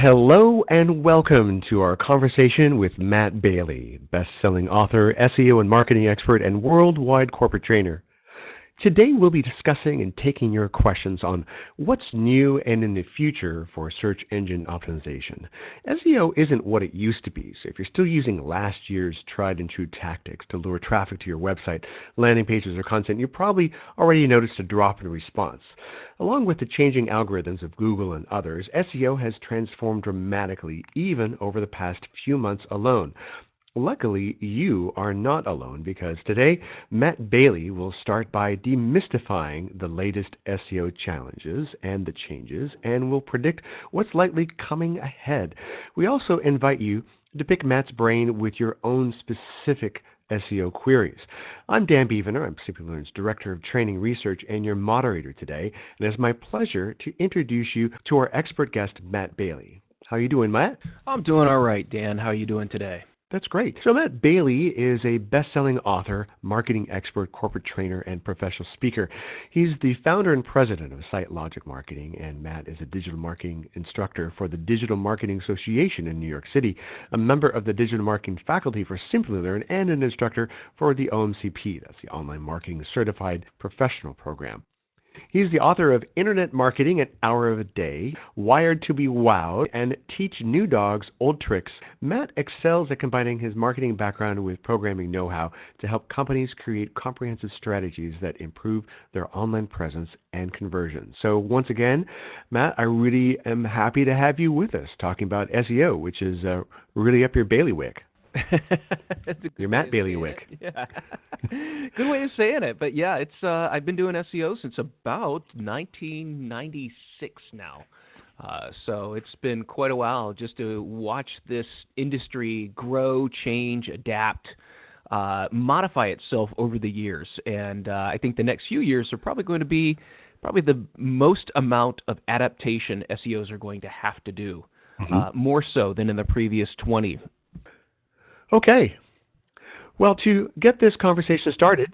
Hello and welcome to our conversation with Matt Bailey, best-selling author, SEO and marketing expert, and worldwide corporate trainer. Today we'll be discussing and taking your questions on what's new and in the future for search engine optimization. SEO isn't what it used to be, so if you're still using last year's tried and true tactics to lure traffic to your website, landing pages, or content, you probably already noticed a drop in response. Along with the changing algorithms of Google and others, SEO has transformed dramatically even over the past few months alone. Luckily, you are not alone because today, Matt Bailey will start by demystifying the latest SEO challenges and the changes and will predict what's likely coming ahead. We also invite you to pick Matt's brain with your own specific SEO queries. I'm Dan Bevener. I'm Simplilearn's Director of Training Research and your moderator today, and it's my pleasure to introduce you to our expert guest, Matt Bailey. How are you doing, Matt? I'm doing all right, Dan. How are you doing today? That's great. So Matt Bailey is a best-selling author, marketing expert, corporate trainer, and professional speaker. He's the founder and president of SiteLogic Marketing, and Matt is a digital marketing instructor for the Digital Marketing Association in New York City, a member of the digital marketing faculty for Simplilearn, and an instructor for the OMCP, that's the Online Marketing Certified Professional Program. He's the author of Internet Marketing, An Hour of a Day, Wired to be Wowed, and Teach New Dogs Old Tricks. Matt excels at combining his marketing background with programming know-how to help companies create comprehensive strategies that improve their online presence and conversion. So once again, Matt, I really am happy to have you with us talking about SEO, which is really up your bailiwick. Your Matt Bailiwick. Yeah. Good way of saying it. But yeah, it's I've been doing SEO since about 1996 now. So it's been quite a while just to watch this industry grow, change, adapt, modify itself over the years. And I think the next few years are probably going to be the most amount of adaptation SEOs are going to have to do, more so than in the previous 20. Okay. Well, to get this conversation started,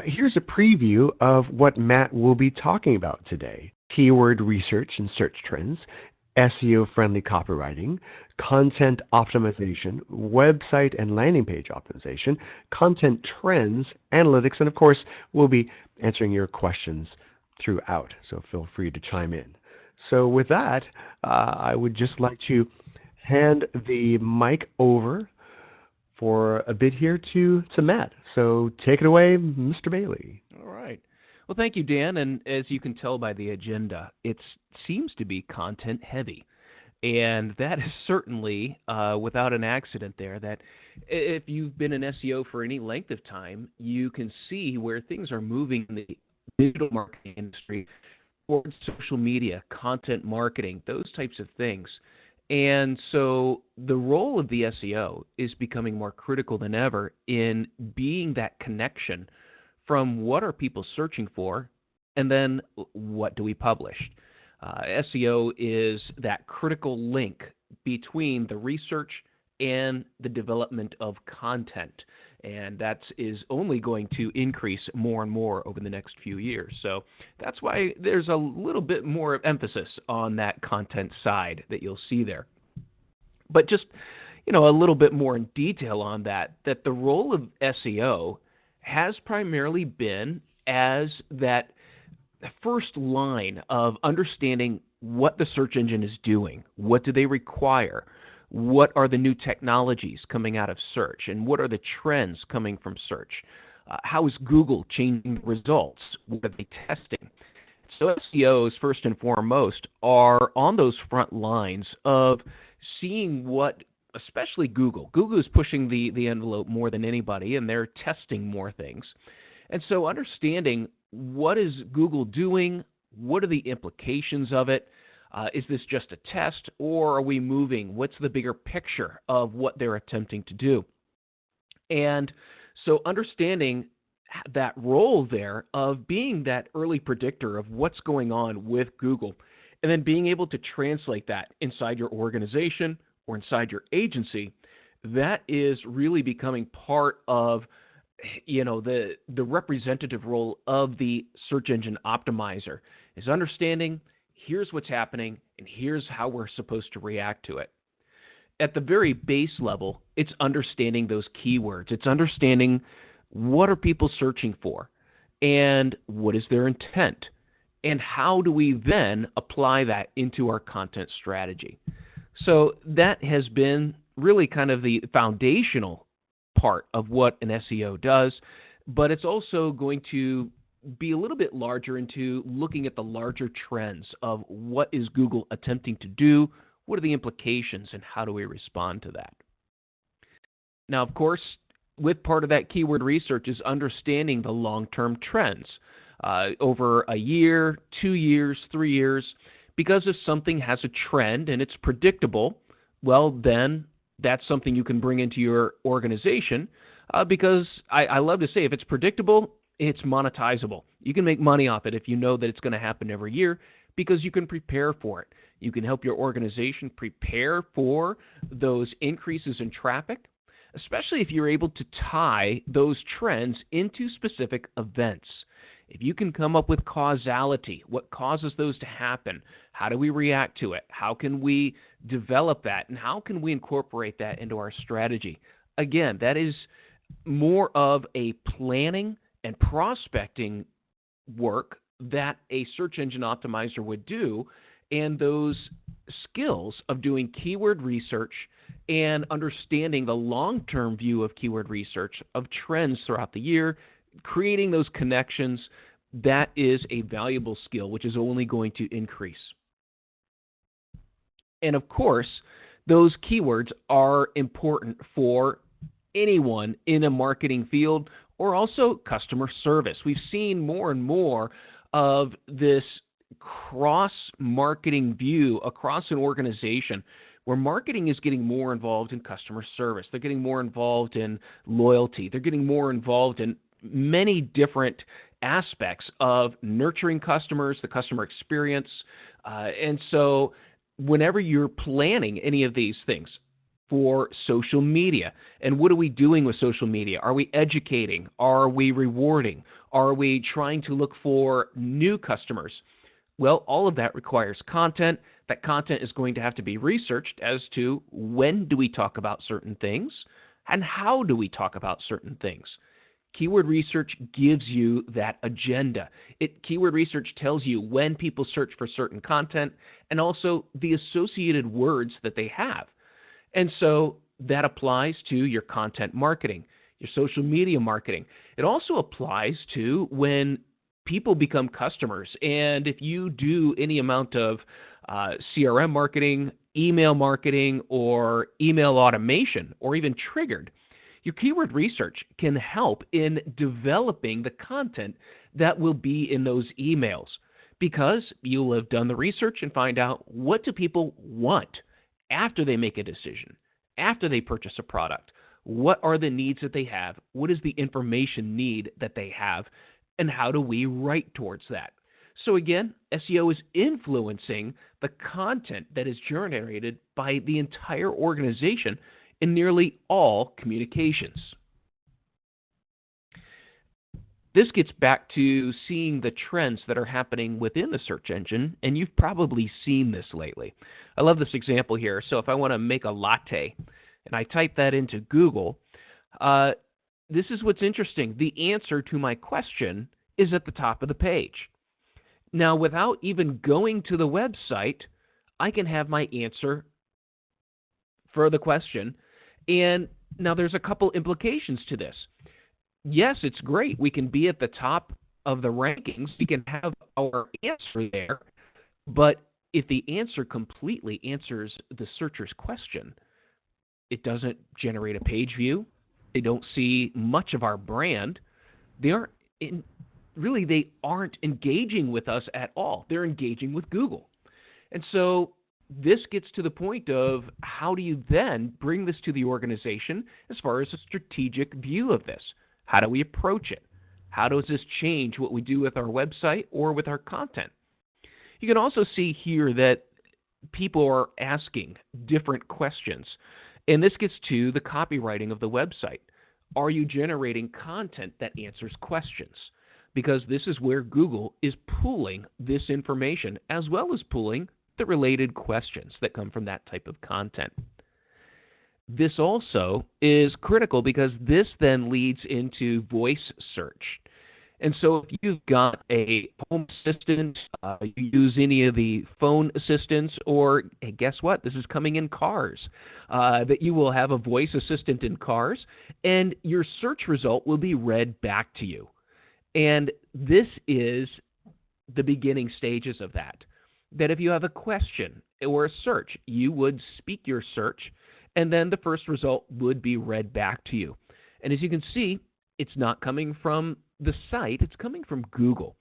here's a preview of what Matt will be talking about today. Keyword research and search trends, SEO-friendly copywriting, content optimization, website and landing page optimization, content trends, analytics, and of course, we'll be answering your questions throughout, so feel free to chime in. So with that, I would just like to hand the mic over for a bit here to Matt. So take it away, Mr. Bailey. All right. Well, thank you, Dan. And as you can tell by the agenda, it seems to be content heavy. And that is certainly without an accident there, that if you've been in SEO for any length of time, you can see where things are moving in the digital marketing industry towards social media, content marketing, those types of things. And so the role of the SEO is becoming more critical than ever in being that connection from what are people searching for and then what do we publish. SEO is that critical link between the research and the development of content. And that is only going to increase more and more over the next few years. So that's why there's a little bit more emphasis on that content side that you'll see there. But just, a little bit more in detail on that the role of SEO has primarily been as that first line of understanding what the search engine is doing, what do they require, what are the new technologies coming out of search, and what are the trends coming from search? How is Google changing results? What are they testing? So SEOs, first and foremost, are on those front lines of seeing what, especially Google. Google is pushing the envelope more than anybody, and they're testing more things. And so understanding what is Google doing, what are the implications of it, is this just a test, or are we moving? What's the bigger picture of what they're attempting to do? And so understanding that role there of being that early predictor of what's going on with Google, and then being able to translate that inside your organization or inside your agency, that is really becoming part of the representative role of the search engine optimizer, is understanding Here's what's happening, and here's how we're supposed to react to it. At the very base level, it's understanding those keywords. It's understanding what are people searching for and what is their intent, and how do we then apply that into our content strategy. So that has been really kind of the foundational part of what an SEO does, but it's also going to be a little bit larger into looking at the larger trends of what is Google attempting to do, what are the implications, and how do we respond to that. Now, of course, with part of that keyword research is understanding the long-term trends over a year, 2 years, 3 years, because if something has a trend and it's predictable, well, then that's something you can bring into your organization because I love to say if it's predictable, it's monetizable. You can make money off it if you know that it's going to happen every year because you can prepare for it. You can help your organization prepare for those increases in traffic, especially if you're able to tie those trends into specific events. If you can come up with causality, what causes those to happen? How do we react to it? How can we develop that? And how can we incorporate that into our strategy? Again, that is more of a planning and prospecting work that a search engine optimizer would do, and those skills of doing keyword research and understanding the long-term view of keyword research, of trends throughout the year, creating those connections, that is a valuable skill which is only going to increase. And of course, those keywords are important for anyone in a marketing field or also customer service. We've seen more and more of this cross-marketing view across an organization where marketing is getting more involved in customer service. They're getting more involved in loyalty. They're getting more involved in many different aspects of nurturing customers, the customer experience. And so whenever you're planning any of these things for social media, and what are we doing with social media? Are we educating? Are we rewarding? Are we trying to look for new customers? Well, all of that requires content. That content is going to have to be researched as to when do we talk about certain things and how do we talk about certain things. Keyword research gives you that agenda. Keyword research tells you when people search for certain content and also the associated words that they have. And so that applies to your content marketing, your social media marketing. It also applies to when people become customers. And if you do any amount of CRM marketing, email marketing, or email automation, or even triggered, your keyword research can help in developing the content that will be in those emails because you'll have done the research and find out what do people want after they make a decision, after they purchase a product. What are the needs that they have? What is the information need that they have? And how do we write towards that? So again, SEO is influencing the content that is generated by the entire organization in nearly all communications. This gets back to seeing the trends that are happening within the search engine, and you've probably seen this lately. I love this example here. So if I want to make a latte and I type that into Google, this is what's interesting. The answer to my question is at the top of the page. Now, without even going to the website, I can have my answer for the question. And now there's a couple implications to this. Yes, it's great. We can be at the top of the rankings. We can have our answer there. But if the answer completely answers the searcher's question, it doesn't generate a page view. They don't see much of our brand. They aren't engaging with us at all. They're engaging with Google. And so this gets to the point of how do you then bring this to the organization as far as a strategic view of this? How do we approach it? How does this change what we do with our website or with our content? You can also see here that people are asking different questions. And this gets to the copywriting of the website. Are you generating content that answers questions? because this is where Google is pooling this information as well as pooling the related questions that come from that type of content. This also is critical because this then leads into voice search. And so if you've got a home assistant, you use any of the phone assistants, or hey, guess what? This is coming in cars, that you will have a voice assistant in cars, and your search result will be read back to you. And this is the beginning stages of that. That if you have a question or a search, you would speak your search, and then the first result would be read back to you. And as you can see, it's not coming from the site, it's coming from Google.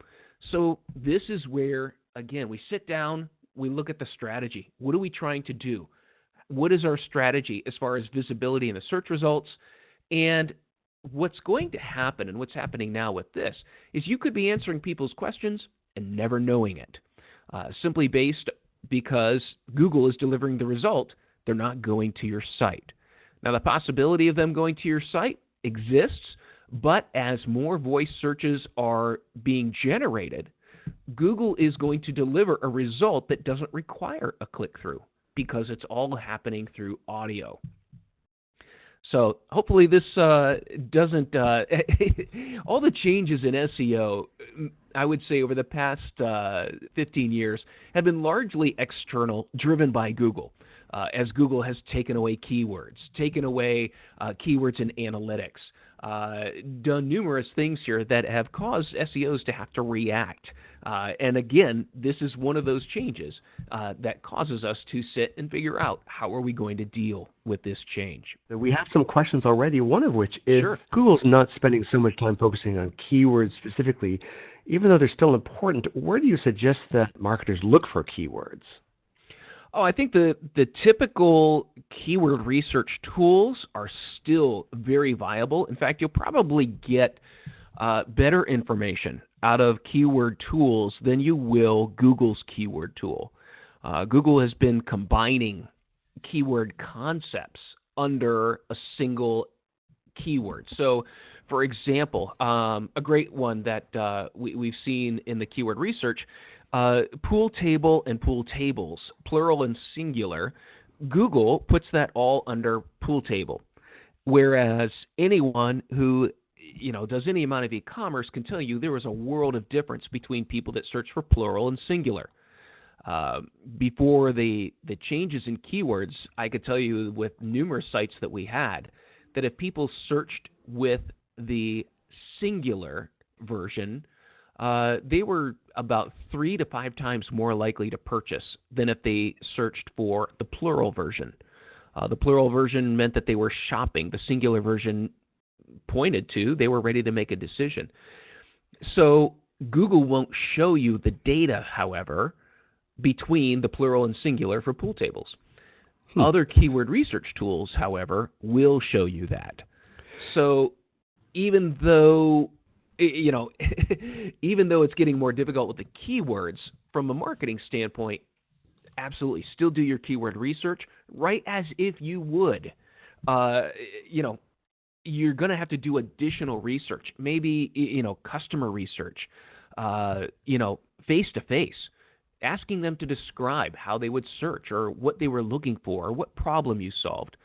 So this is where, again, we sit down, we look at the strategy. What are we trying to do? What is our strategy as far as visibility in the search results? And what's going to happen, and what's happening now with this, is you could be answering people's questions and never knowing it. Simply based because Google is delivering the result, they're not going to your site. Now, the possibility of them going to your site exists, but as more voice searches are being generated, Google is going to deliver a result that doesn't require a click-through because it's all happening through audio. So hopefully this doesn't, all the changes in SEO, I would say over the past 15 years, have been largely external, driven by Google, as Google has taken away keywords, taken away keywords in analytics, done numerous things here that have caused SEOs to have to react. And again, this is one of those changes that causes us to sit and figure out how are we going to deal with this change. We have some questions already, one of which is Sure. Google's not spending so much time focusing on keywords specifically. Even though they're still important, where do you suggest that marketers look for keywords? Oh, I think the typical keyword research tools are still very viable. In fact, you'll probably get better information out of keyword tools than you will Google's keyword tool. Google has been combining keyword concepts under a single keyword. So, for example, a great one that we've seen in the keyword research, pool table and pool tables, plural and singular, Google puts that all under pool table, whereas anyone who does any amount of e-commerce can tell you there was a world of difference between people that search for plural and singular. Before the changes in keywords, I could tell you with numerous sites that we had that if people searched with the singular version, they were about 3 to 5 times more likely to purchase than if they searched for the plural version. The plural version meant that they were shopping. The singular version pointed to they were ready to make a decision. So Google won't show you the data, however, between the plural and singular for pool tables. Other keyword research tools, however, will show you that. So even though even though it's getting more difficult with the keywords, from a marketing standpoint, absolutely still do your keyword research right as if you would. You're going to have to do additional research, maybe customer research, face to face, asking them to describe how they would search or what they were looking for or what problem you solved,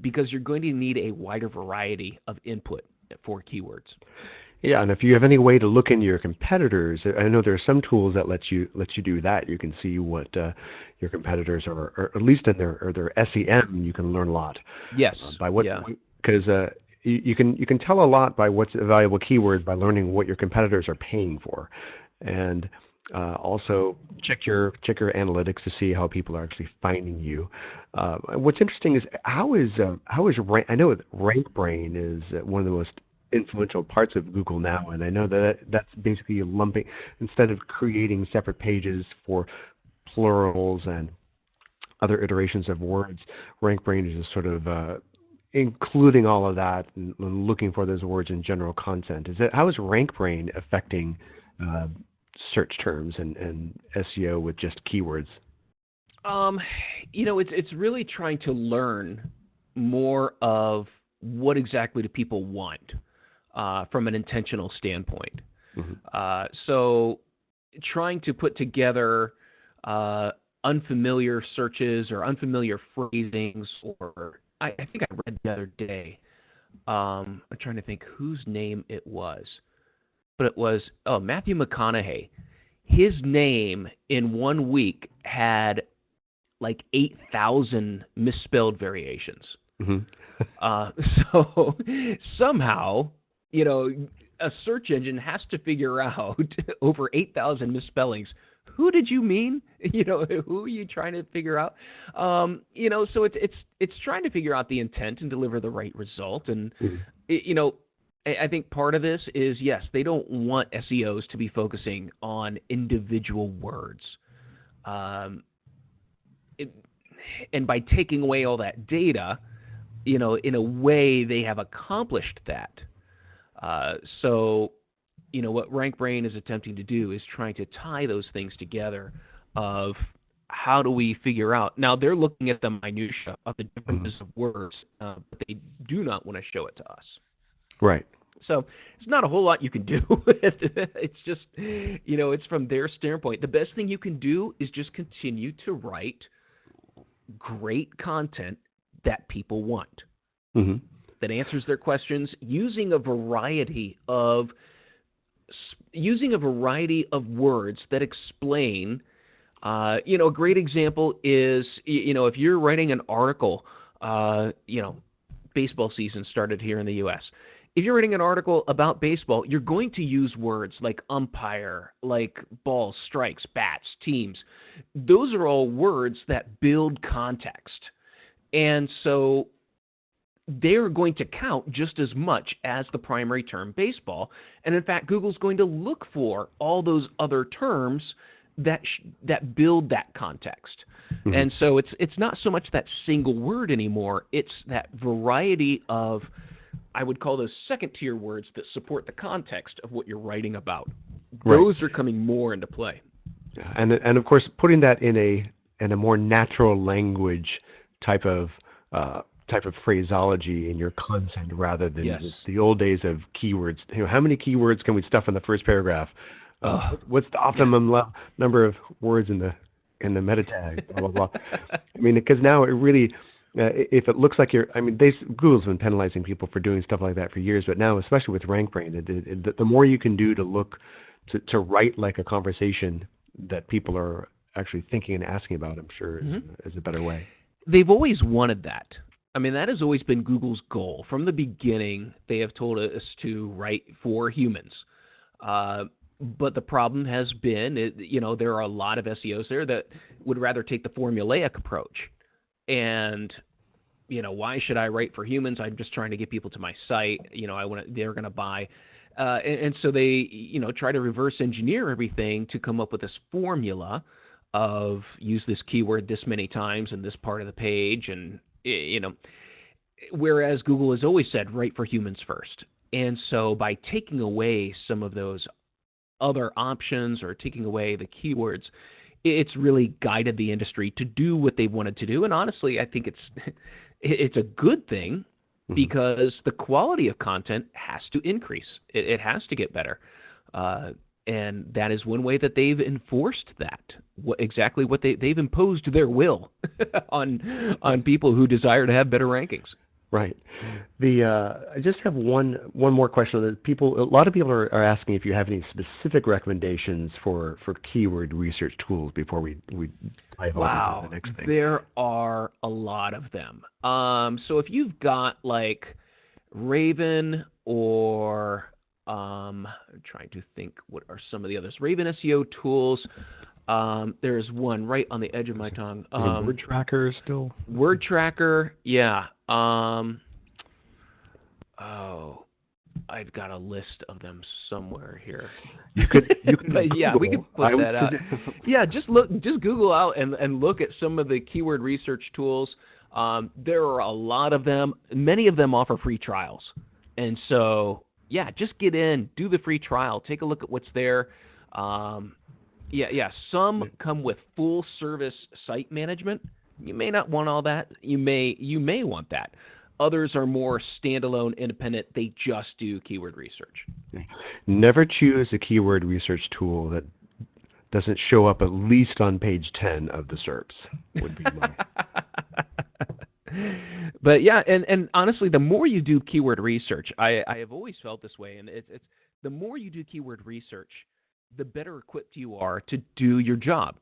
because you're going to need a wider variety of input for keywords. Yeah, and if you have any way to look into your competitors, I know there are some tools that let you do that. You can see what your competitors are, or at least in their SEM, you can learn a lot. Yes. Because you can tell a lot by what's valuable keywords by learning what your competitors are paying for, and also check your analytics to see how people are actually finding you. What's interesting is how is I know RankBrain is one of the most influential parts of Google now, and I know that's basically lumping, instead of creating separate pages for plurals and other iterations of words, RankBrain is just sort of including all of that and looking for those words in general content. How is RankBrain affecting search terms and SEO with just keywords? It's really trying to learn more of what exactly do people want from an intentional standpoint. So trying to put together unfamiliar searches or unfamiliar phrasings, or I think I read the other day, I'm trying to think whose name it was, but it was, Matthew McConaughey. His name in 1 week had like 8,000 misspelled variations. So somehow, a search engine has to figure out over 8,000 misspellings. Who did you mean? Who are you trying to figure out? So it's trying to figure out the intent and deliver the right result. And I think part of this is, yes, they don't want SEOs to be focusing on individual words. And by taking away all that data, in a way they have accomplished that. So what RankBrain is attempting to do is trying to tie those things together of how do we figure out. Now, they're looking at the minutia of the differences of words, but they do not want to show it to us. Right. So it's not a whole lot you can do. It's just, it's from their standpoint. The best thing you can do is just continue to write great content that people want, that answers their questions using a variety of words that explain. A great example is, if you're writing an article, baseball season started here in the U.S. If you're writing an article about baseball, you're going to use words like umpire, like balls, strikes, bats, teams. Those are all words that build context. And so they're going to count just as much as the primary term baseball. And in fact, Google's going to look for all those other terms that build that context. And so it's not so much that single word anymore. It's that variety of, I would call those second-tier words that support the context of what you're writing about. Those are coming more into play. And of course, putting that in a more natural language type of phraseology in your content, rather than the old days of keywords. How many keywords can we stuff in the first paragraph? What's the optimum number of words in the meta tag? Blah blah blah. I mean, because now it really, if it looks like Google's been penalizing people for doing stuff like that for years, but now, especially with RankBrain, the more you can do to write like a conversation that people are actually thinking and asking about, I'm sure is a better way. They've always wanted that. I mean, that has always been Google's goal. From the beginning, they have told us to write for humans. But the problem has been, there are a lot of SEOs there that would rather take the formulaic approach. And, why should I write for humans? I'm just trying to get people to my site. They're going to buy. And so they, try to reverse engineer everything to come up with this formula of use this keyword this many times in this part of the page. And, whereas Google has always said, write for humans first. And so by taking away some of those other options or taking away the keywords, it's really guided the industry to do what they wanted to do. And honestly, I think it's a good thing, because the quality of content has to increase. It has to get better. And that is one way that they've enforced that. Exactly what they've imposed their will on people who desire to have better rankings. Right. I just have one more question. A lot of people are asking if you have any specific recommendations for keyword research tools before we dive over to the next thing. There are a lot of them. So if you've got like Raven or I'm trying to think what are some of the others. Raven SEO tools. There's one right on the edge of my tongue. Word Tracker still? Word Tracker, yeah. I've got a list of them somewhere here. You could yeah, we could put that out. Yeah, just Google out and look at some of the keyword research tools. There are a lot of them. Many of them offer free trials. And so, yeah, just get in, do the free trial, take a look at what's there. Some come with full service site management. You may not want all that. You may want that. Others are more standalone, independent. They just do keyword research. Never choose a keyword research tool that doesn't show up at least on page 10 of the SERPs, would be my... But yeah, and honestly, the more you do keyword research, I have always felt this way, and it's the more you do keyword research, the better equipped you are to do your job.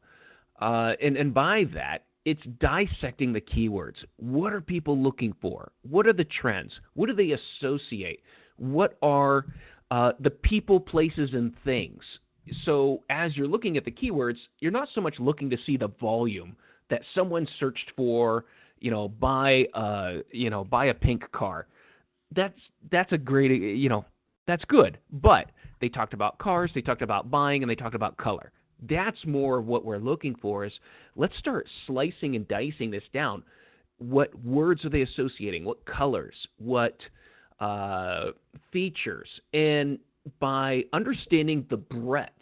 And by that, it's dissecting the keywords. What are people looking for? What are the trends? What do they associate? What are the people, places, and things? So as you're looking at the keywords, you're not so much looking to see the volume that someone searched for, buy a pink car. That's a great, that's good. But they talked about cars, they talked about buying, and they talked about color. That's more of what we're looking for is let's start slicing and dicing this down. What words are they associating? What colors? What features? And by understanding the breadth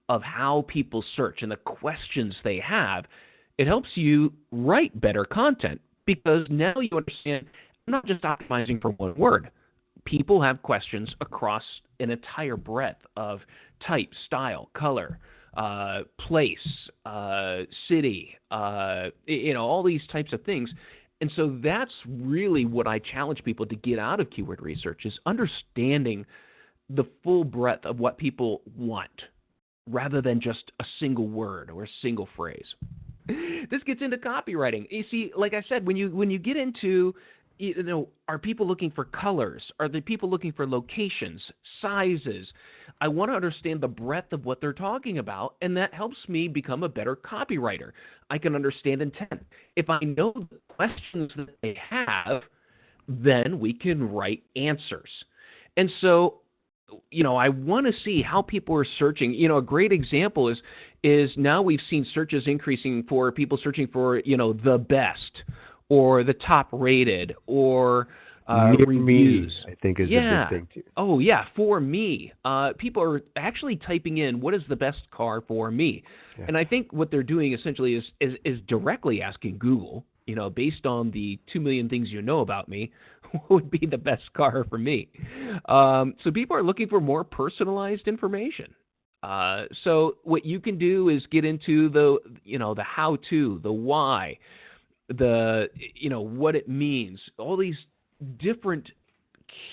of how people search and the questions they have, it helps you write better content because now you understand I'm not just optimizing for one word. People have questions across an entire breadth of type, style, color, place, city, all these types of things. And so that's really what I challenge people to get out of keyword research is understanding the full breadth of what people want rather than just a single word or a single phrase. This gets into copywriting. You see, like I said, when you get into, are people looking for colors? Are the people looking for locations, sizes? I want to understand the breadth of what they're talking about, and that helps me become a better copywriter. I can understand intent. If I know the questions that they have, then we can write answers. And so, I want to see how people are searching. A great example is now we've seen searches increasing for people searching for, the best or the top rated or reviews. Me, I think is a big thing too. Oh, yeah, for me. People are actually typing in what is the best car for me. Yeah. And I think what they're doing essentially is directly asking Google, based on the 2 million things you know about me, what would be the best car for me? So people are looking for more personalized information. So what you can do is get into the how-to, the why, what it means, all these different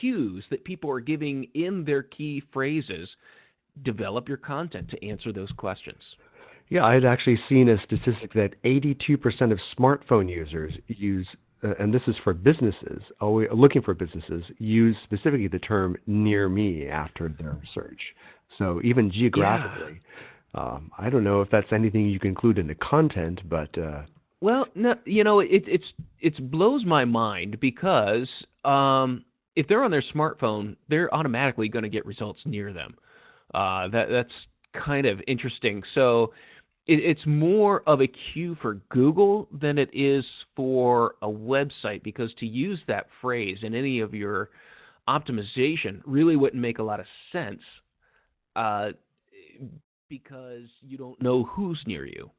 cues that people are giving in their key phrases. Develop your content to answer those questions. Yeah, I had actually seen a statistic that 82% of smartphone users use, and this is for businesses, looking for businesses, use specifically the term near me after their search. So even geographically, I don't know if that's anything you can include in the content, but... Well, no, it blows my mind because if they're on their smartphone, they're automatically going to get results near them. That's kind of interesting. So it's more of a cue for Google than it is for a website because to use that phrase in any of your optimization really wouldn't make a lot of sense because you don't know who's near you.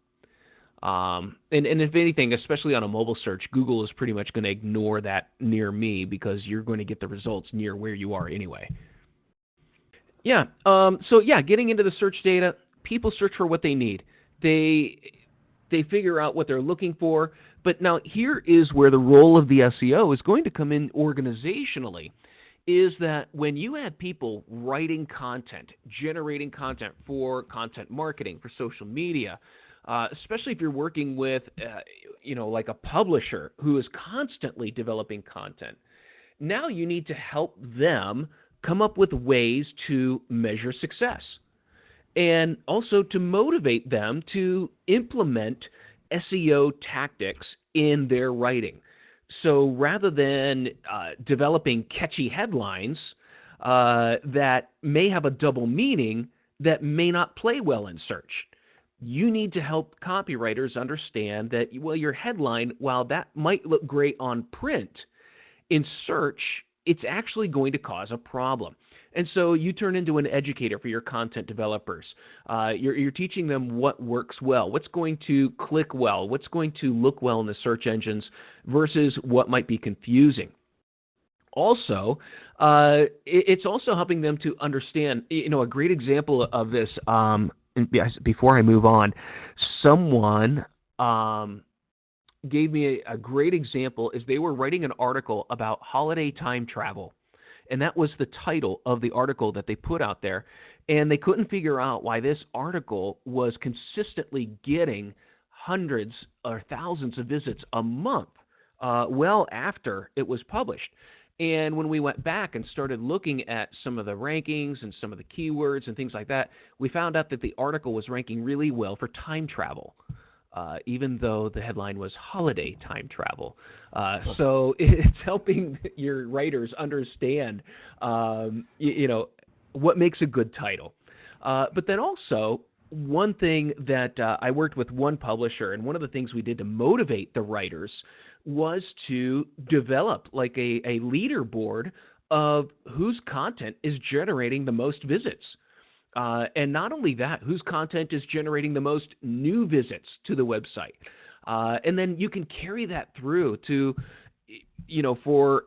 And if anything, especially on a mobile search, Google is pretty much going to ignore that near me because you're going to get the results near where you are anyway. Yeah. Getting into the search data, people search for what they need. They figure out what they're looking for. But now here is where the role of the SEO is going to come in organizationally, is that when you have people writing content, generating content for content marketing, for social media, especially if you're working with, like a publisher who is constantly developing content, now you need to help them come up with ways to measure success and also to motivate them to implement SEO tactics in their writing. So rather than developing catchy headlines that may have a double meaning that may not play well in search, you need to help copywriters understand that, your headline, while that might look great on print, in search, it's actually going to cause a problem. And so you turn into an educator for your content developers. You're teaching them what works well, what's going to click well, what's going to look well in the search engines versus what might be confusing. Also, it's also helping them to understand, a great example of this, before I move on, someone gave me a great example is they were writing an article about holiday time travel. And that was the title of the article that they put out there. And they couldn't figure out why this article was consistently getting hundreds or thousands of visits a month, well after it was published. And when we went back and started looking at some of the rankings and some of the keywords and things like that, we found out that the article was ranking really well for time travel, even though the headline was holiday time travel. So it's helping your writers understand, what makes a good title. But then also, one thing that I worked with one publisher, and one of the things we did to motivate the writers was to develop like a leaderboard of whose content is generating the most visits. And not only that, whose content is generating the most new visits to the website. And then you can carry that through to, for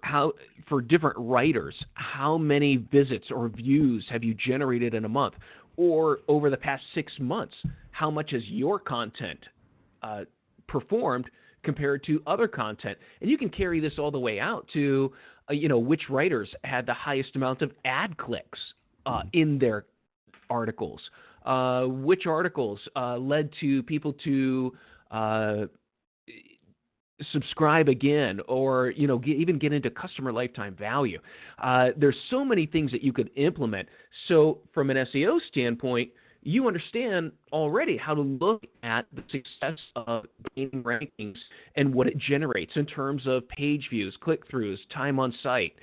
different writers, how many visits or views have you generated in a month? Or over the past 6 months, how much has your content performed compared to other content? And you can carry this all the way out to, which writers had the highest amount of ad clicks in their articles, which articles led to people to subscribe again, or even get into customer lifetime value. There's so many things that you could implement. So from an SEO standpoint, you understand already how to look at the success of gaining rankings and what it generates in terms of page views, click-throughs, time on site,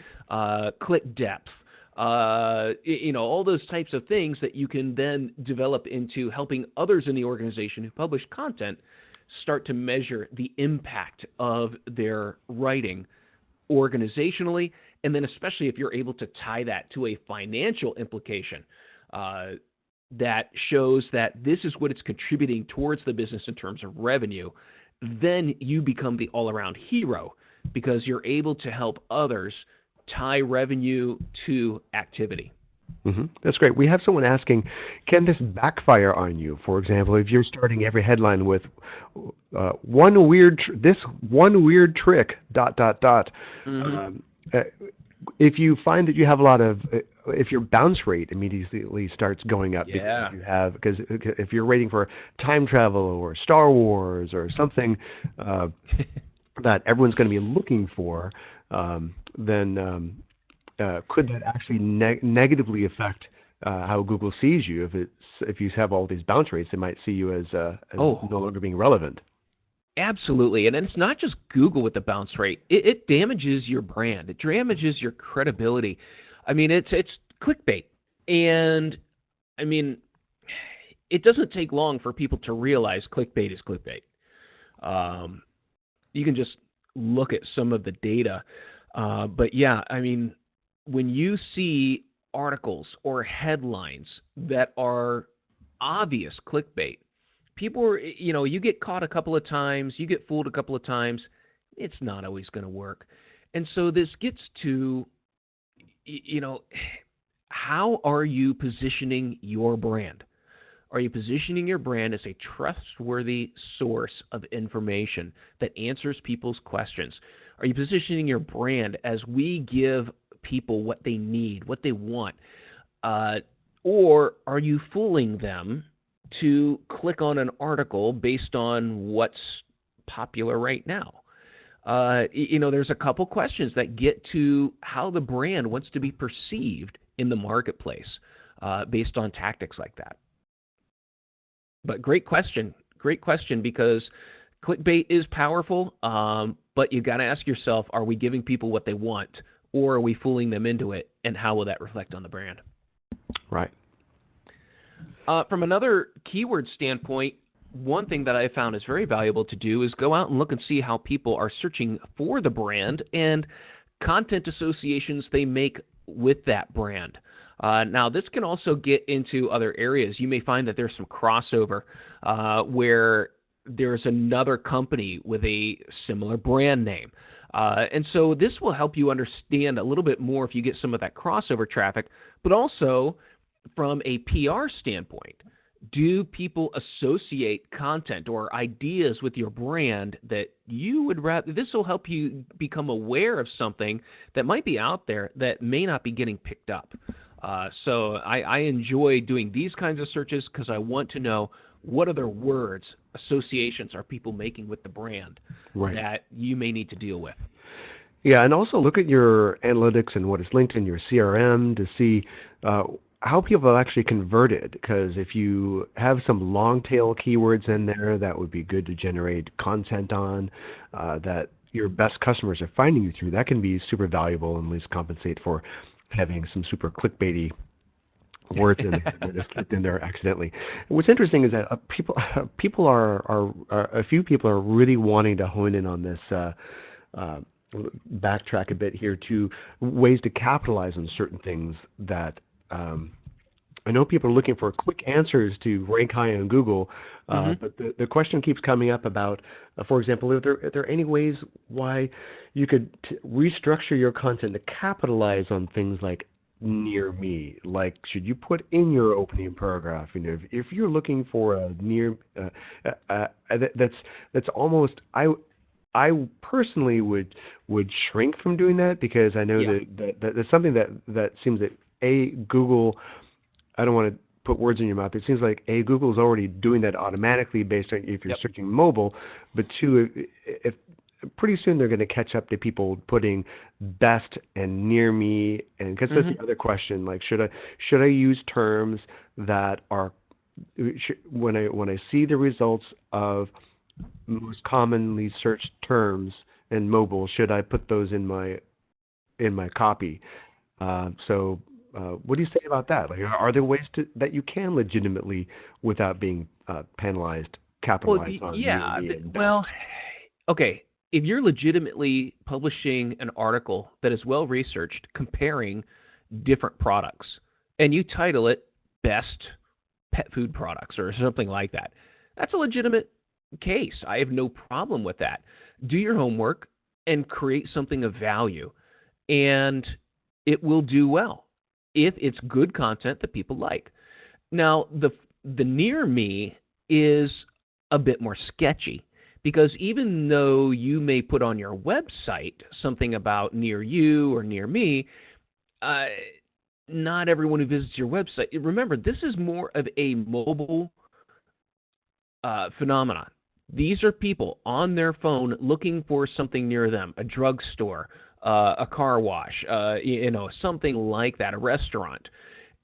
click depth, all those types of things that you can then develop into helping others in the organization who publish content start to measure the impact of their writing organizationally, and then especially if you're able to tie that to a financial implication that shows that this is what it's contributing towards the business in terms of revenue, then you become the all-around hero because you're able to help others tie revenue to activity. Mm-hmm. That's great. We have someone asking, can this backfire on you? For example, if you're starting every headline with one weird trick, ... Mm-hmm. If you find that you have a lot of, if your bounce rate immediately starts going up, because if you're rating for time travel or Star Wars or something that everyone's going to be looking for, then could that actually negatively affect how Google sees you? If you have all these bounce rates, they might see you as no longer being relevant. Absolutely. And it's not just Google with the bounce rate. It damages your brand. It damages your credibility. I mean, it's clickbait. And, I mean, it doesn't take long for people to realize clickbait is clickbait. You can just look at some of the data. But, yeah, I mean, when you see articles or headlines that are obvious clickbait, people are, you get caught a couple of times, you get fooled a couple of times, it's not always going to work. And so this gets to, how are you positioning your brand? Are you positioning your brand as a trustworthy source of information that answers people's questions? Are you positioning your brand as we give people what they need, what they want? Or are you fooling them to click on an article based on what's popular right now? There's a couple questions that get to how the brand wants to be perceived in the marketplace based on tactics like that. But great question, because clickbait is powerful, but you got to ask yourself, are we giving people what they want, or are we fooling them into it, and how will that reflect on the brand? Right. From another keyword standpoint, one thing that I found is very valuable to do is go out and look and see how people are searching for the brand and content associations they make with that brand. Now, this can also get into other areas. You may find that there's some crossover where there's another company with a similar brand name. And so this will help you understand a little bit more if you get some of that crossover traffic, but also from a PR standpoint. Do people associate content or ideas with your brand that you would rather? This will help you become aware of something that might be out there that may not be getting picked up. So I enjoy doing these kinds of searches because I want to know what other words, associations are people making with the brand that you may need to deal with. Yeah, and also look at your analytics and what is linked in your CRM to see how people have actually converted, because if you have some long tail keywords in there, that would be good to generate content on that your best customers are finding you through. That can be super valuable and at least compensate for having some super clickbaity words in there that just clicked in there accidentally. What's interesting is that a few people are really wanting to hone in on this. Backtrack a bit here to ways to capitalize on certain things that I know people are looking for quick answers to rank high on Google, but the question keeps coming up about, for example, are there any ways why you could restructure your content to capitalize on things like near me? Like, should you put in your opening paragraph? You know, if you're looking for a near, that's almost I personally would shrink from doing that, because I know that that's something that seems that Google, I don't want to put words in your mouth. It seems like Google is already doing that automatically based on if you're searching mobile, but two, if pretty soon they're going to catch up to people putting best and near me, and because that's the other question. Like, should I use terms that are when I see the results of most commonly searched terms in mobile, should I put those in my copy? What do you say about that? Like, are there ways that you can legitimately, without being penalized, capitalize on? Okay. If you're legitimately publishing an article that is well researched comparing different products, and you title it "Best Pet Food Products" or something like that, that's a legitimate case. I have no problem with that. Do your homework and create something of value, and it will do well if it's good content that people like. Now, the near me is a bit more sketchy, because even though you may put on your website something about near you or near me, not everyone who visits your website. Remember, this is more of a mobile phenomenon. These are people on their phone looking for something near them, a drugstore, a car wash, something like that, a restaurant.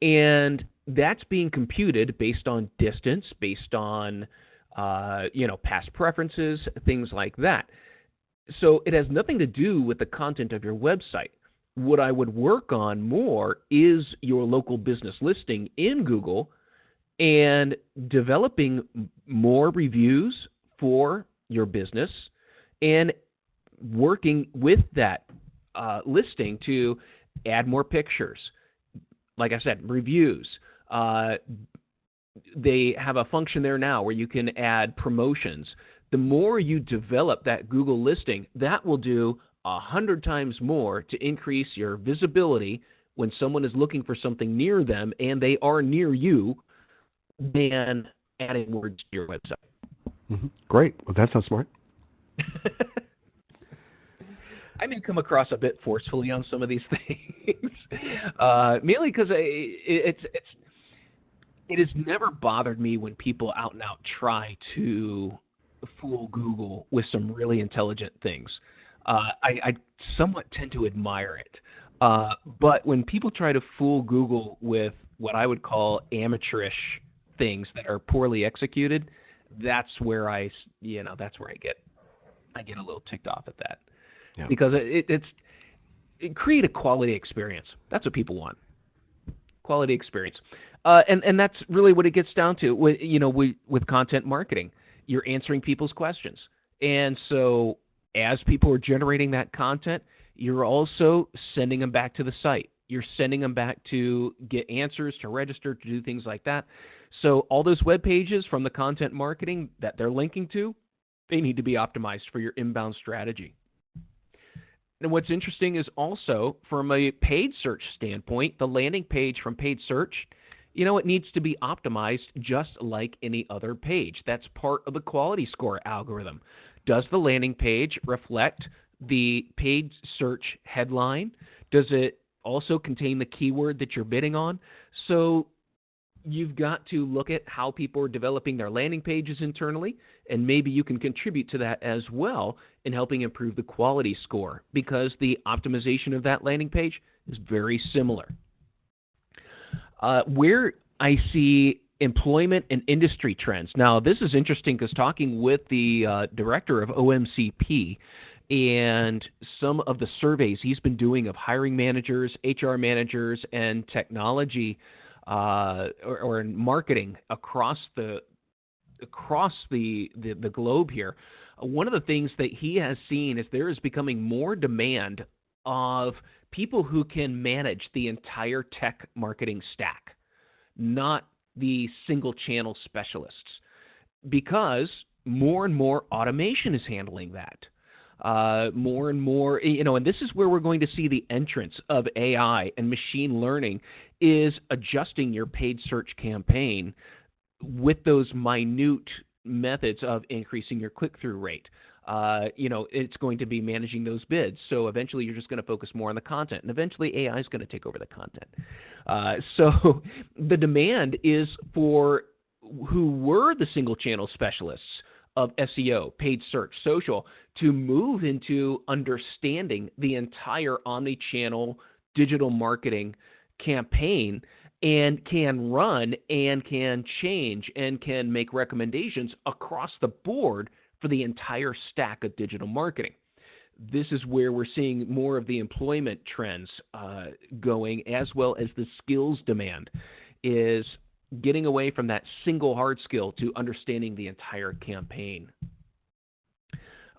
And that's being computed based on distance, based on, past preferences, things like that. So it has nothing to do with the content of your website. What I would work on more is your local business listing in Google and developing more reviews for your business and working with that listing to add more pictures. Like I said, reviews. They have a function there now where you can add promotions. The more you develop that Google listing, that will do 100 times more to increase your visibility when someone is looking for something near them and they are near you than adding words to your website. Great. Well, that sounds smart. I may come across a bit forcefully on some of these things, mainly because it has never bothered me when people out and out try to fool Google with some really intelligent things. I somewhat tend to admire it. But when people try to fool Google with what I would call amateurish things that are poorly executed, that's where I get a little ticked off at that. Yeah. Because it create a quality experience. That's what people want. Quality experience. And that's really what it gets down to with content marketing. You're answering people's questions. And so as people are generating that content, you're also sending them back to the site. You're sending them back to get answers, to register, to do things like that. So all those web pages from the content marketing that they're linking to, they need to be optimized for your inbound strategy. And what's interesting is also from a paid search standpoint, the landing page from paid search, it needs to be optimized just like any other page. That's part of the quality score algorithm. Does the landing page reflect the paid search headline? Does it also contain the keyword that you're bidding on? So you've got to look at how people are developing their landing pages internally, and maybe you can contribute to that as well in helping improve the quality score, because the optimization of that landing page is very similar. Where I see employment and industry trends. Now, this is interesting because talking with the director of OMCP and some of the surveys he's been doing of hiring managers, HR managers, and technology or in marketing across the globe here, one of the things that he has seen is there is becoming more demand of people who can manage the entire tech marketing stack, not the single channel specialists, because more and more automation is handling that. More and more, and this is where we're going to see the entrance of AI and machine learning, is adjusting your paid search campaign with those minute methods of increasing your click-through rate. It's going to be managing those bids. So eventually you're just going to focus more on the content, and eventually AI is going to take over the content. So the demand is for who were the single channel specialists of SEO, paid search, social, to move into understanding the entire omni-channel digital marketing campaign, and can run and can change and can make recommendations across the board for the entire stack of digital marketing. This is where we're seeing more of the employment trends going, as well as the skills demand, is getting away from that single hard skill to understanding the entire campaign.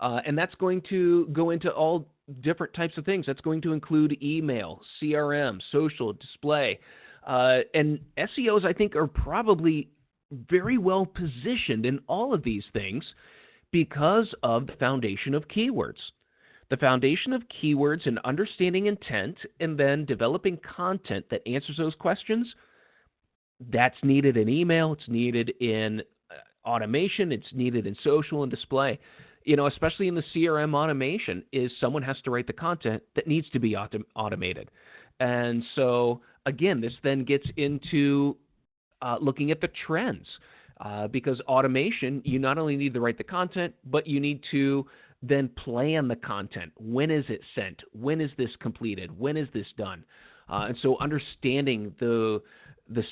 And that's going to go into all different types of things. That's going to include email, CRM, social, display. And SEOs, I think, are probably very well positioned in all of these things because of the foundation of keywords. The foundation of keywords and understanding intent, and then developing content that answers those questions, that's needed in email, it's needed in automation, it's needed in social and display. Especially in the CRM automation, is someone has to write the content that needs to be automated. And so, again, this then gets into looking at the trends, because automation, you not only need to write the content, but you need to then plan the content. When is it sent? When is this completed? When is this done? And so understanding the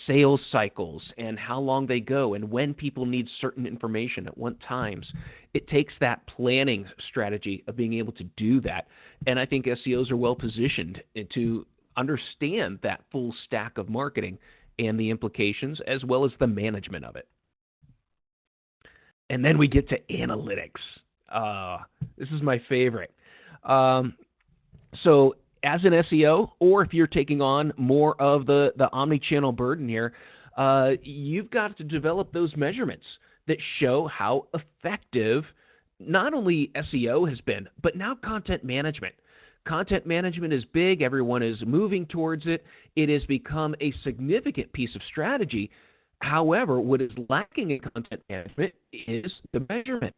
sales cycles and how long they go and when people need certain information at what times, it takes that planning strategy of being able to do that. And I think SEOs are well positioned to understand that full stack of marketing and the implications, as well as the management of it. And then we get to analytics. This is my favorite. So as an SEO, or if you're taking on more of the omni-channel burden here, you've got to develop those measurements that show how effective not only SEO has been, but now content management. Content management is big. Everyone is moving towards it. It has become a significant piece of strategy. However, what is lacking in content management is the measurement.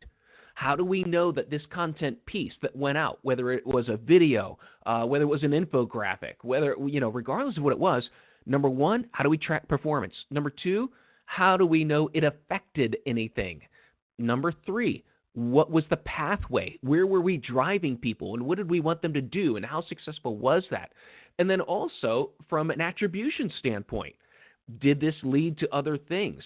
How do we know that this content piece that went out, whether it was a video, whether it was an infographic, whether, regardless of what it was, number one, how do we track performance? Number two, how do we know it affected anything? Number three, what was the pathway? Where were we driving people, and what did we want them to do, and how successful was that? And then also, from an attribution standpoint, did this lead to other things?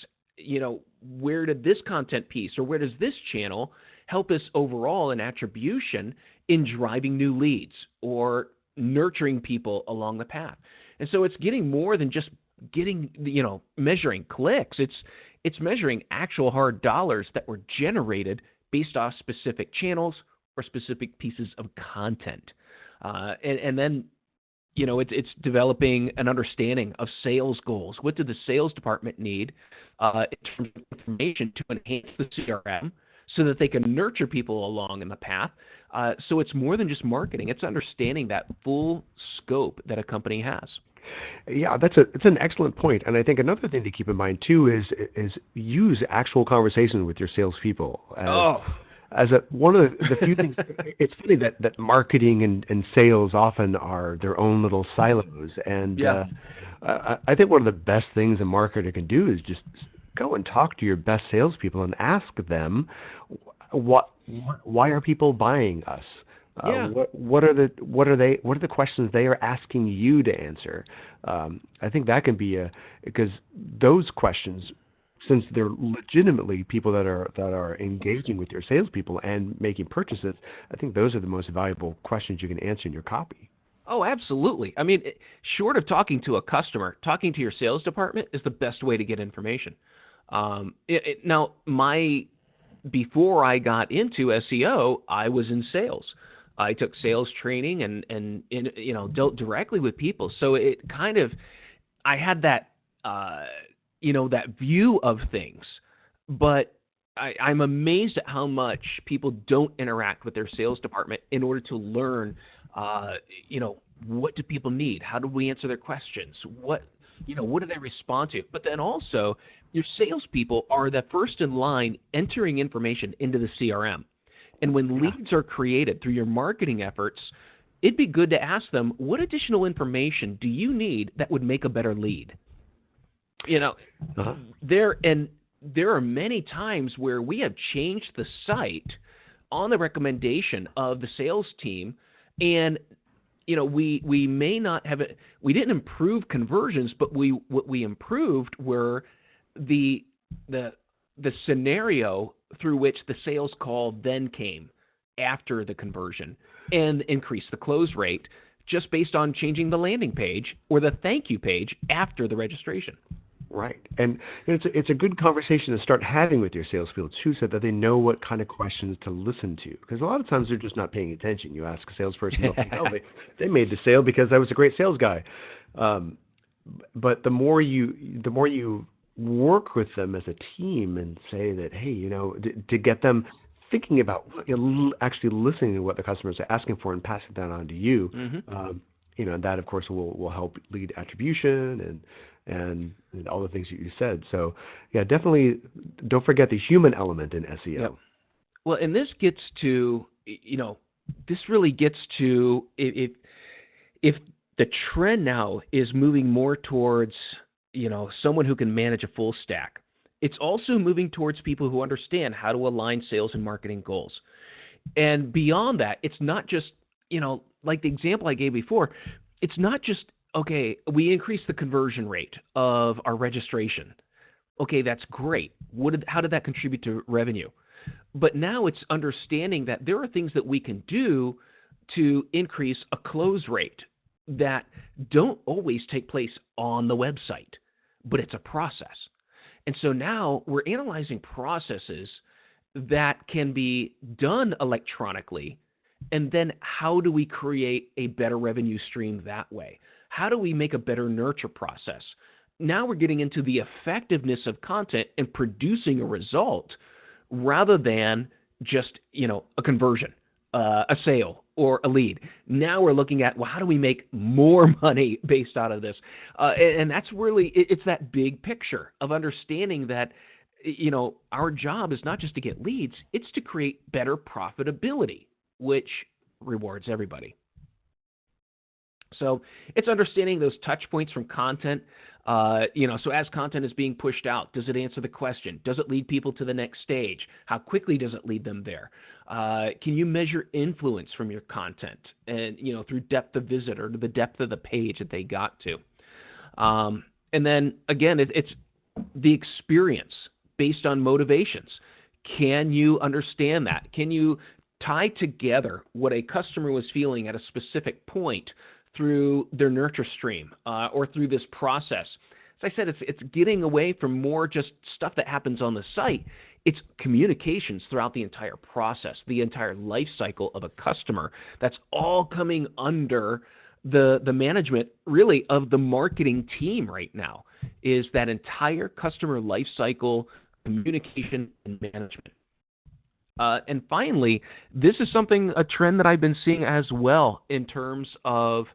Where did this content piece, or where does this channel help us overall in attribution in driving new leads or nurturing people along the path? And so it's getting more than just measuring clicks. It's measuring actual hard dollars that were generated based off specific channels or specific pieces of content. And then, it's developing an understanding of sales goals. What do the sales department need in terms of information to enhance the CRM so that they can nurture people along in the path. So it's more than just marketing. It's understanding that full scope that a company has. Yeah, it's an excellent point, and I think another thing to keep in mind too is use actual conversations with your salespeople. As one of the few things, it's funny that marketing and sales often are their own little silos, and I think one of the best things a marketer can do is just go and talk to your best salespeople and ask them why are people buying us? What are the questions they are asking you to answer? I think that can be because those questions, since they're legitimately people that are engaging with your salespeople and making purchases, I think those are the most valuable questions you can answer in your copy. Oh, absolutely. I mean, short of talking to a customer, talking to your sales department is the best way to get information. Now, before I got into SEO, I was in sales. I took sales training and dealt directly with people. So it kind of, I had that, that view of things. But I'm amazed at how much people don't interact with their sales department in order to learn, what do people need? How do we answer their questions? What do they respond to? But then also, your salespeople are the first in line entering information into the CRM. And when leads are created through your marketing efforts, it'd be good to ask them, what additional information do you need that would make a better lead? There are many times where we have changed the site on the recommendation of the sales team, and we may not have it. We didn't improve conversions, but what we improved were the scenario through which the sales call then came after the conversion, and increased the close rate just based on changing the landing page or the thank you page after the registration. Right, and it's a good conversation to start having with your salespeople too, so that they know what kind of questions to listen to. Because a lot of times they're just not paying attention. You ask a salesperson, they made the sale because I was a great sales guy. But the more you work with them as a team and say that, hey, to get them thinking about actually listening to what the customers are asking for and passing that on to you, that of course will help lead attribution and all the things that you said. So yeah, definitely don't forget the human element in SEO. Yep. Well, and this gets to, this really gets to if the trend now is moving more towards, someone who can manage a full stack. It's also moving towards people who understand how to align sales and marketing goals. And beyond that, it's not just, like the example I gave before, it's not just, okay, we increased the conversion rate of our registration. Okay, that's great. How did that contribute to revenue? But now it's understanding that there are things that we can do to increase a close rate that don't always take place on the website, but it's a process. And so now we're analyzing processes that can be done electronically, and then how do we create a better revenue stream that way? How do we make a better nurture process? Now we're getting into the effectiveness of content and producing a result rather than just, a conversion, a sale, or a lead. Now we're looking at, how do we make more money based out of this? And that's really, it's that big picture of understanding that, our job is not just to get leads, it's to create better profitability, which rewards everybody. So it's understanding those touch points from content. So as content is being pushed out, does it answer the question? Does it lead people to the next stage? How quickly does it lead them there? Can you measure influence from your content and, through depth of visit or the depth of the page that they got to? And then again, it's the experience based on motivations. Can you understand that? Can you tie together what a customer was feeling at a specific point through their nurture stream or through this process? As I said, it's getting away from more just stuff that happens on the site. It's communications throughout the entire process, the entire life cycle of a customer. That's all coming under the management, really, of the marketing team right now, is that entire customer life cycle, communication, and management. And finally, this is a trend that I've been seeing as well in terms of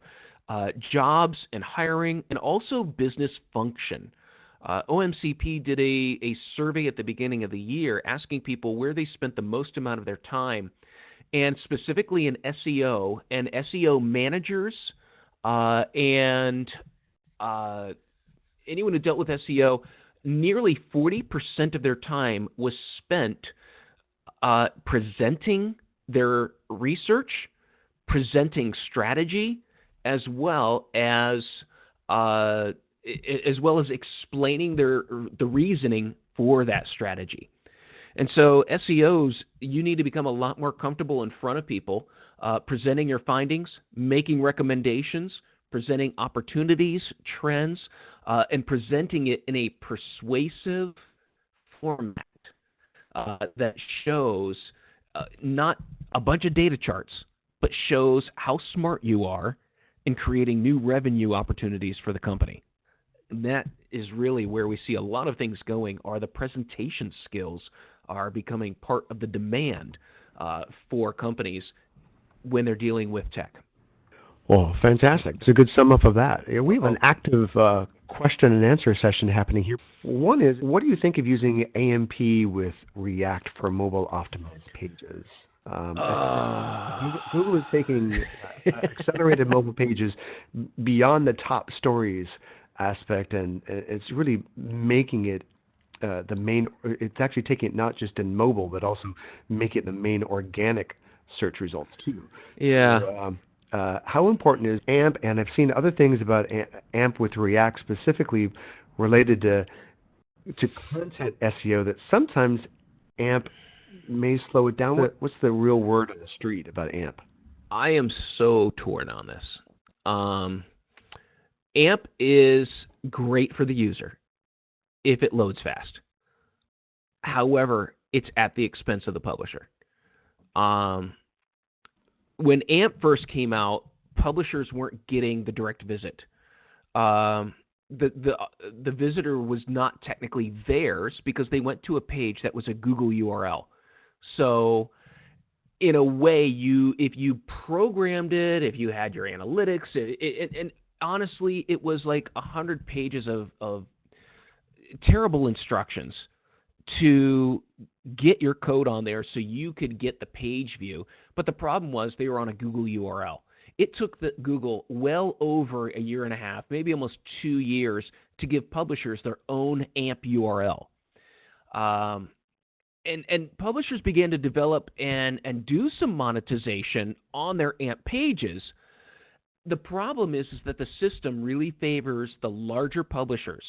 jobs and hiring and also business function. OMCP did a survey at the beginning of the year asking people where they spent the most amount of their time, and specifically in SEO and SEO managers and anyone who dealt with SEO, nearly 40% of their time was spent presenting their research, presenting strategy, as well as explaining the reasoning for that strategy. And so SEOs, you need to become a lot more comfortable in front of people, presenting your findings, making recommendations, presenting opportunities, trends, and presenting it in a persuasive format that shows not a bunch of data charts, but shows how smart you are in creating new revenue opportunities for the company. And that is really where we see a lot of things going, are the presentation skills are becoming part of the demand for companies when they're dealing with tech. Well, fantastic. It's a good sum up of that. We have an active question and answer session happening here. One is, what do you think of using AMP with React for mobile optimized pages? Google is taking accelerated mobile pages beyond the top stories aspect, and it's really making it the main. It's actually taking it not just in mobile, but also make it the main organic search results too. Yeah. So, how important is AMP? And I've seen other things about AMP with React specifically related to content SEO that sometimes AMP may slow it down. What's the real word on the street about AMP? I am so torn on this. AMP is great for the user if it loads fast. However, it's at the expense of the publisher. When AMP first came out, publishers weren't getting the direct visit. The visitor was not technically theirs because they went to a page that was a Google URL. So in a way, if you programmed it, if you had your analytics, and honestly, it was like 100 pages of terrible instructions to get your code on there so you could get the page view. But the problem was they were on a Google URL. It took Google well over a year and a half, maybe almost 2 years, to give publishers their own AMP URL. And publishers began to develop and do some monetization on their AMP pages. The problem is that the system really favors the larger publishers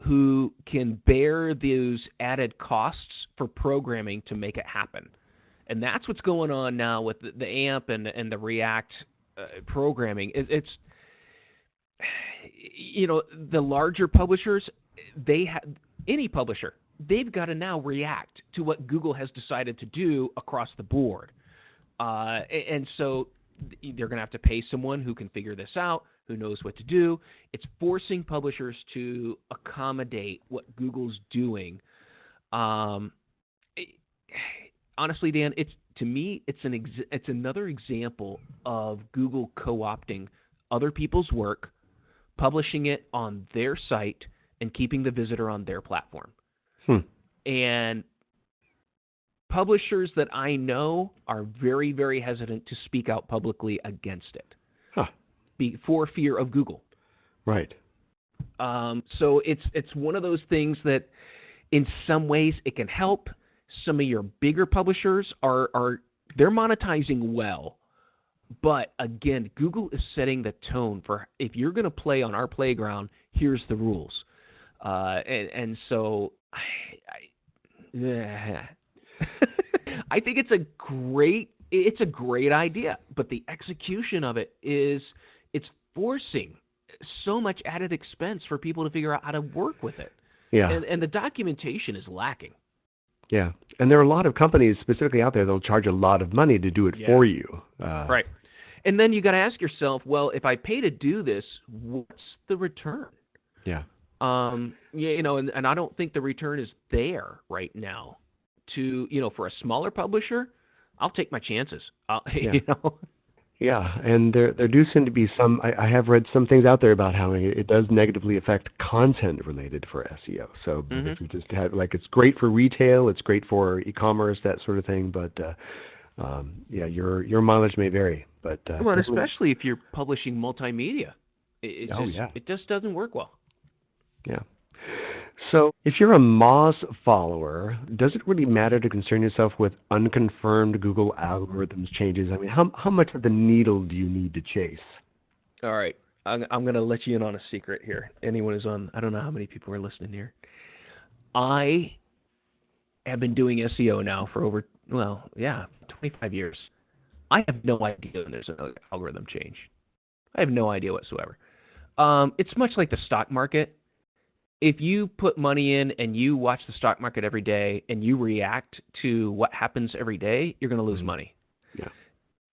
who can bear those added costs for programming to make it happen. And that's what's going on now with the AMP and the React programming. It's the larger publishers, any publisher, they've got to now react to what Google has decided to do across the board. And so they're going to have to pay someone who can figure this out, who knows what to do. It's forcing publishers to accommodate what Google's doing. Honestly, Dan, to me, it's another example of Google co-opting other people's work, publishing it on their site, and keeping the visitor on their platform. And publishers that I know are very, very hesitant to speak out publicly against it for fear of Google. Right. So it's one of those things that in some ways it can help. Some of your bigger publishers they're monetizing well. But again, Google is setting the tone for, if you're going to play on our playground, here's the rules. And so I think it's a great idea, but the execution of it it's forcing so much added expense for people to figure out how to work with it. Yeah. And the documentation is lacking. Yeah. And there are a lot of companies specifically out there that'll charge a lot of money to do it for you. Right. And then you got to ask yourself, well, if I pay to do this, what's the return? Yeah. And I don't think the return is there right now. to, for a smaller publisher, I'll take my chances. Yeah. You know. Yeah, and there do seem to be some. I have read some things out there about how it does negatively affect content related for SEO. So if you just have it's great for retail, it's great for e-commerce, that sort of thing. But yeah, your mileage may vary. But Well, and especially if you're publishing multimedia, yeah, it just doesn't work well. Yeah. So if you're a Moz follower, does it really matter to concern yourself with unconfirmed Google algorithms changes? I mean, how much of the needle do you need to chase? All right. I'm going to let you in on a secret here. Anyone who's on, I don't know how many people are listening here. I have been doing SEO now for over, 25 years. I have no idea when there's an algorithm change. I have no idea whatsoever. It's much like the stock market. If you put money in and you watch the stock market every day and you react to what happens every day, you're going to lose money. Yeah.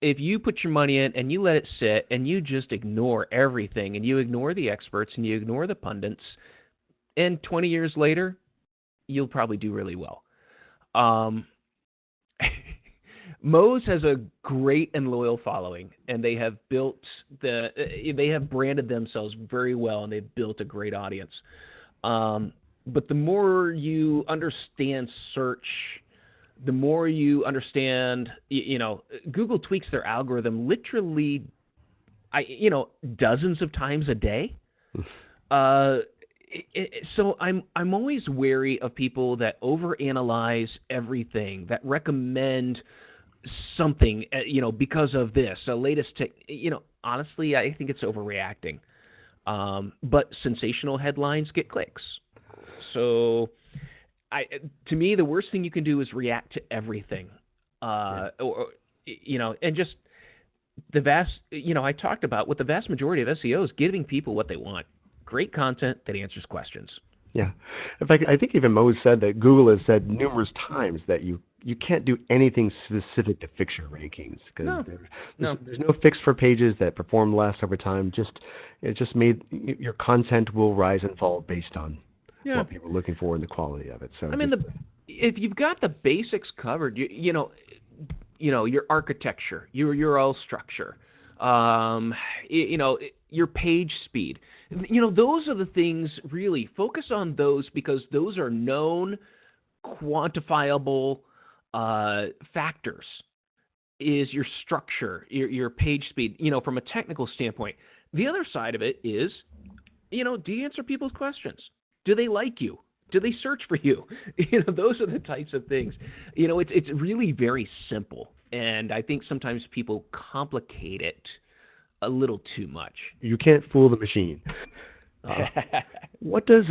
If you put your money in and you let it sit and you just ignore everything and you ignore the experts and you ignore the pundits, and 20 years later, you'll probably do really well. Moz has a great and loyal following, and they have branded themselves very well, and they've built a great audience. But the more you understand search, the more you understand, Google tweaks their algorithm literally, dozens of times a day. So I'm always wary of people that overanalyze everything, that recommend something, because of this, the latest honestly, I think it's overreacting. But sensational headlines get clicks. So, to me, the worst thing you can do is react to everything, and just the vast. I talked about what the vast majority of SEO is giving people what they want: great content that answers questions. Yeah, in fact, I think even Moz said that Google has said numerous times that you can't do anything specific to fix your rankings because there's no fix for pages that perform less over time. It just made your content will rise and fall based on what people are looking for and the quality of it. So I mean, if you've got the basics covered, your architecture, your URL structure, your page speed, those are the things. Really focus on those because those are known, quantifiable factors. Is your structure, your page speed, from a technical standpoint. The other side of it is, do you answer people's questions? Do they like you? Do they search for you? Those are the types of things. It's really very simple, and I think sometimes people complicate it a little too much. You can't fool the machine. What does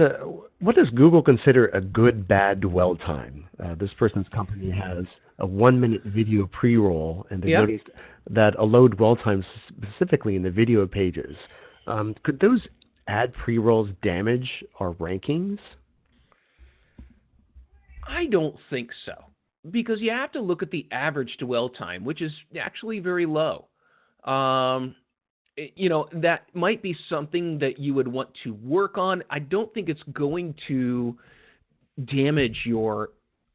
Google consider a good bad dwell time? This person's company has a 1-minute video pre-roll, and they noticed that a low dwell time specifically in the video pages. Could those ad pre-rolls damage our rankings? I don't think so, because you have to look at the average dwell time, which is actually very low. That might be something that you would want to work on. I don't think it's going to damage your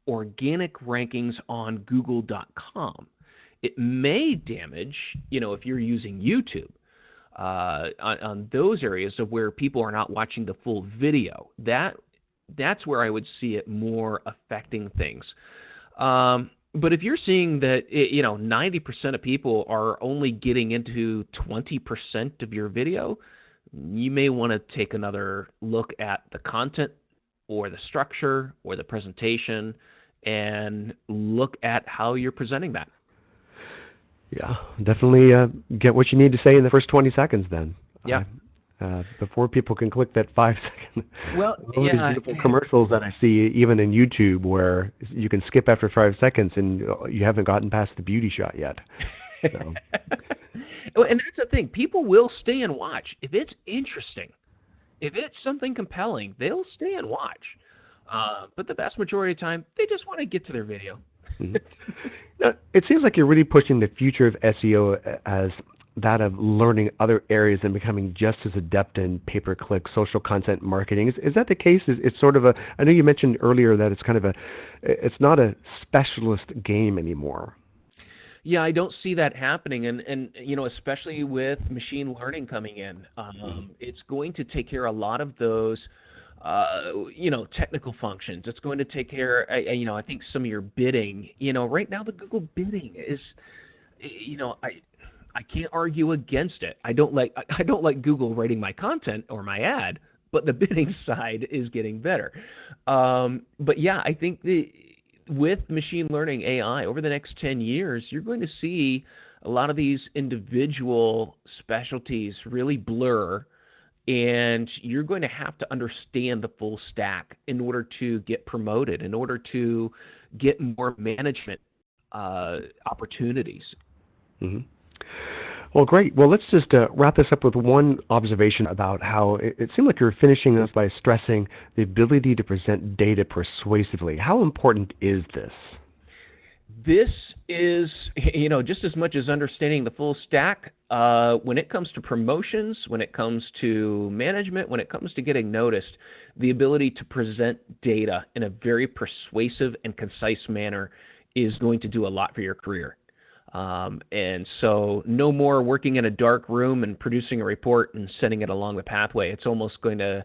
organic rankings on Google.com. It may damage, if you're using YouTube, on those areas of where people are not watching the full video. That's where I would see it more affecting things. But if you're seeing that 90% of people are only getting into 20% of your video, you may want to take another look at the content or the structure or the presentation and look at how you're presenting that. Yeah, definitely get what you need to say in the first 20 seconds then. Yeah. Before people can click that 5-second. Well, these beautiful commercials that I see even in YouTube where you can skip after 5 seconds and you haven't gotten past the beauty shot yet. So. And that's the thing. People will stay and watch. If it's interesting, if it's something compelling, they'll stay and watch. But the vast majority of the time, they just want to get to their video. Mm-hmm. Now, it seems like you're really pushing the future of SEO as that of learning other areas and becoming just as adept in pay-per-click social content marketing. Is that the case? It's sort of a, I know you mentioned earlier that it's kind of it's not a specialist game anymore. Yeah, I don't see that happening, and especially with machine learning coming in, it's going to take care of a lot of those, technical functions. It's going to take care, I think some of your bidding. Right now the Google bidding is, I can't argue against it. I don't like Google writing my content or my ad, but the bidding side is getting better. But yeah, I think with machine learning AI over the next 10 years, you're going to see a lot of these individual specialties really blur, and you're going to have to understand the full stack in order to get promoted, in order to get more management opportunities. Mm-hmm. Well, great. Well, let's just wrap this up with one observation about how it seemed like you were finishing this by stressing the ability to present data persuasively. How important is this? This is, just as much as understanding the full stack, when it comes to promotions, when it comes to management, when it comes to getting noticed, the ability to present data in a very persuasive and concise manner is going to do a lot for your career. And so no more working in a dark room and producing a report and sending it along the pathway. It's almost going to,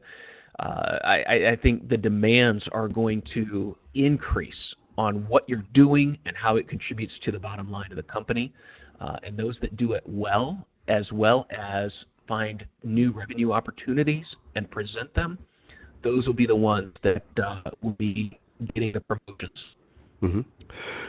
I think the demands are going to increase on what you're doing and how it contributes to the bottom line of the company. And those that do it well as find new revenue opportunities and present them, those will be the ones that will be getting the promotions. Mm-hmm.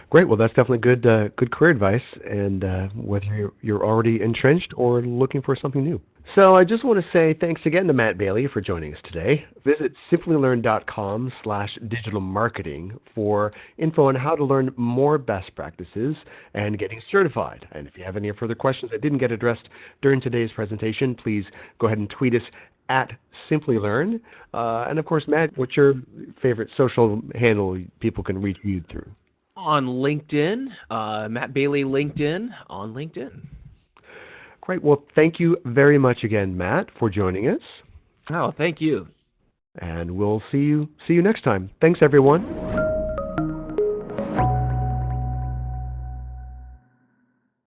Great. Well, that's definitely good career advice, and whether you're already entrenched or looking for something new. So I just want to say thanks again to Matt Bailey for joining us today. Visit simplylearn.com/digital marketing for info on how to learn more best practices and getting certified. And if you have any further questions that didn't get addressed during today's presentation, please go ahead and tweet us at Simplilearn. And of course, Matt, what's your favorite social handle people can reach you through? On LinkedIn, Matt Bailey LinkedIn, on LinkedIn. Great. Well, thank you very much again, Matt, for joining us. Oh, thank you. And we'll see you next time. Thanks, everyone.